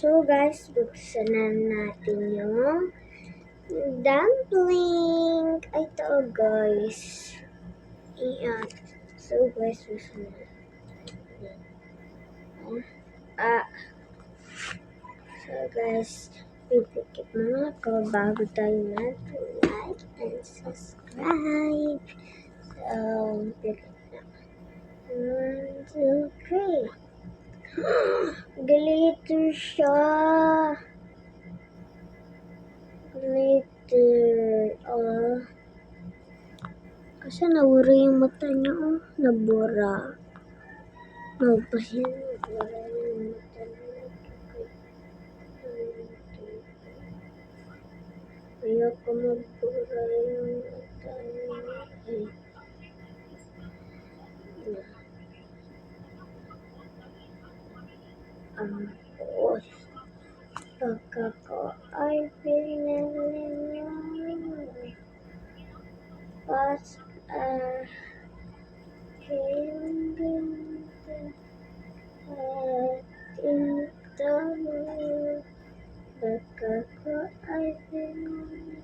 So guys, buksan na natin yung dumpling. Ito guys. Iyan. So guys, buksan na. So guys, pipikit muna ako bago tayo mag-like and subscribe. So, pikit na. 1, 2, 3. Glitter siya. Glitter. Kasi nawala yung mata niya. Nabura. Nabura yung mata niya. Ayoko magbura yung mata niya. Pagka ko ay pinili niyo. Pas ito pagka ko ay pinili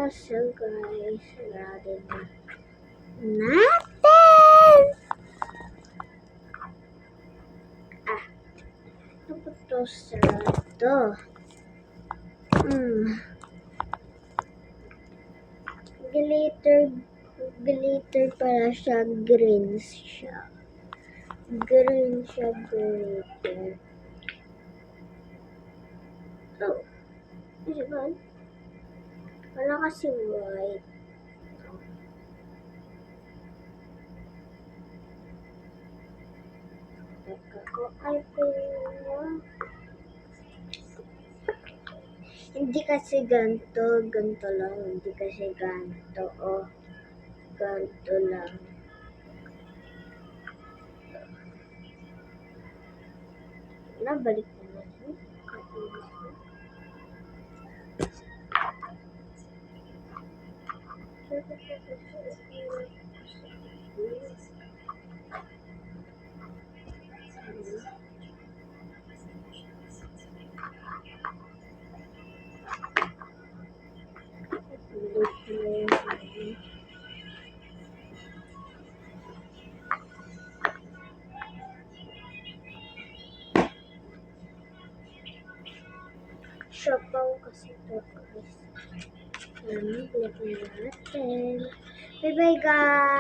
so guys, sarado na natin. Ano ba ito? Sarado. Glitter pala siya. Green siya. Glitter. Oh, ano ba? Wala kasi white. Ako ay pinili. Hindi kasi ganto lang. Hindi kasi ganto. Ganto lang. Nabalik na natin. Sapaw kasi ito guys. Balik na natin. Bye bye guys.